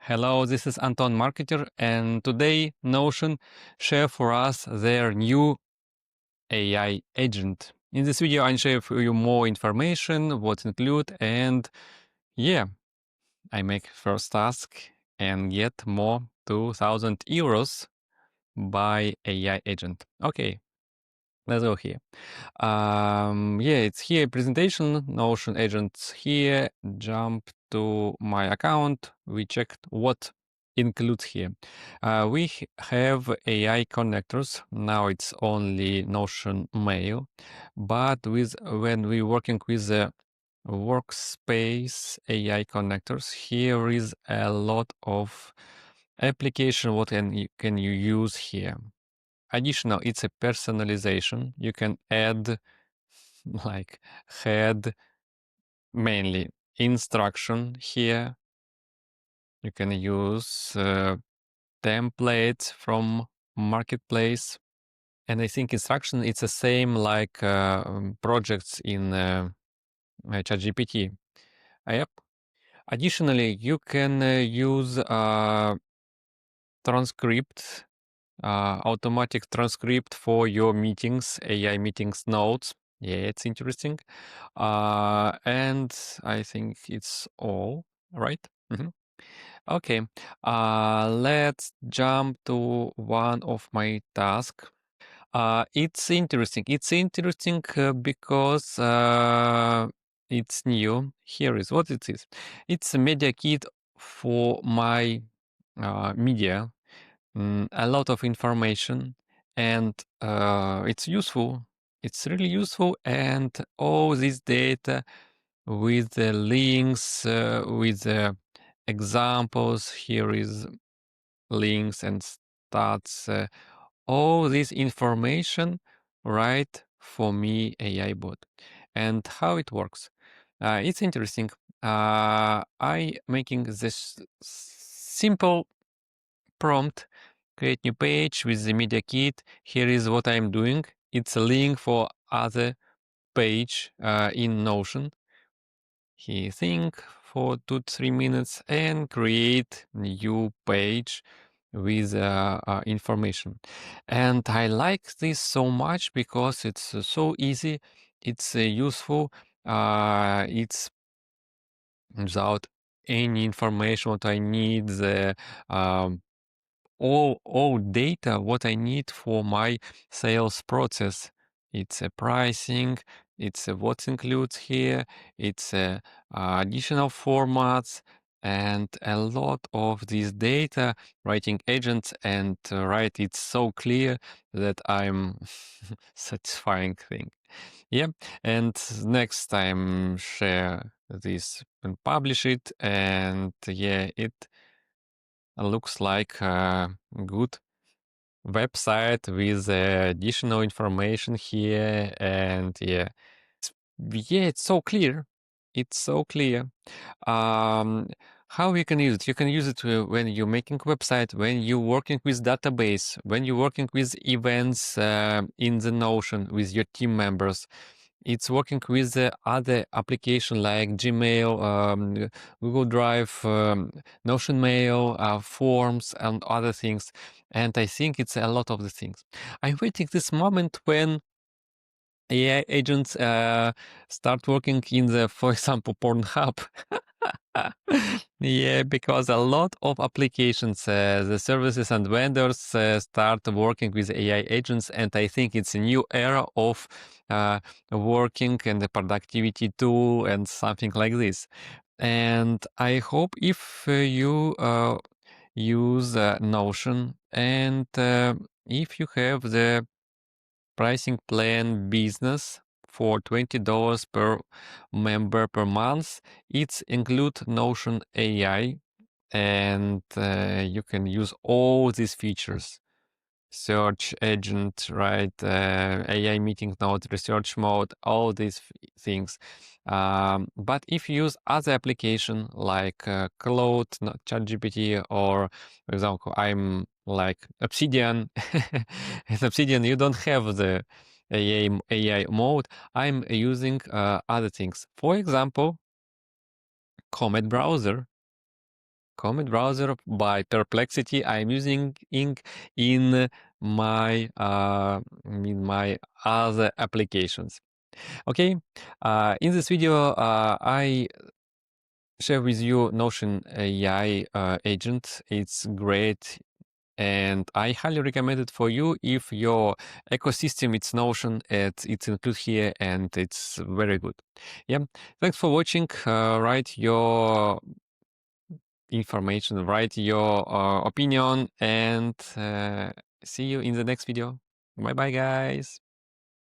Hello, this is Anton Marketer, and today Notion share for us their new AI agent. In this video, I'll share for you more information, what include, and yeah, I make first task and get more 2,000 euros by AI agent. Okay, let's go here. It's here presentation, Notion agents here, jump to my account. We checked what includes here. We have AI connectors. Now it's only Notion Mail, but when we working with the workspace AI connectors, here is a lot of application what can you use here. Additional, it's a personalization. You can add like head, mainly instruction here. You can use templates from marketplace. And I think instruction, it's the same like projects in ChatGPT. Yep. Additionally, you can use transcript, automatic transcript for your meetings, AI meetings notes. Yeah, it's interesting. And I think it's all, right? Okay, let's jump to one of my tasks. It's interesting. It's interesting because it's new. Here is what it is. It's a media kit for my media. A lot of information, and it's useful. It's really useful, and all this data with the links, with the examples. Here is links and stats. All this information, right, for me, AI bot. And how it works. It's interesting. I making this simple prompt, create new page with the media kit. Here is what I'm doing. It's a link for other page in Notion. He think for 2-3 minutes and create new page with information. And I like this so much because it's so easy. It's useful. It's without any information what I need. The all data what I need for my sales process. It's a pricing, it's what includes here, it's additional formats, and a lot of this data writing agents, and right, it's so clear that I'm satisfying thing. Yeah, and next time share this and publish it, and yeah, it looks like a good website with additional information here, and it's so clear. It's so clear. How you can use it? You can use it when you're making website, when you're working with database, when you're working with events in the Notion with your team members. It's working with the other application like Gmail, Google Drive, Notion Mail, Forms, and other things. And I think it's a lot of the things. I'm waiting this moment when AI agents start working in the, for example, Pornhub. Yeah, because a lot of applications, the services and vendors start working with AI agents, and I think it's a new era of working and the productivity tool and something like this. And I hope if you use Notion, and if you have the pricing plan business for $20 per member per month, it's include Notion AI, and you can use all these features. Search agent, right? AI meeting note, research mode, all these things. But if you use other application like Cloud, ChatGPT, or for example, I'm like Obsidian. In Obsidian, you don't have the AI mode. I'm using other things. For example, Comet browser. comment browser by Perplexity. I'm using in my other applications. Okay, in this video, I share with you Notion AI agent. It's great, and I highly recommend it for you if your ecosystem it's Notion. It's included here, and it's very good. Yeah, thanks for watching. Write your information, write your opinion, and see you in the next video. Bye bye, guys.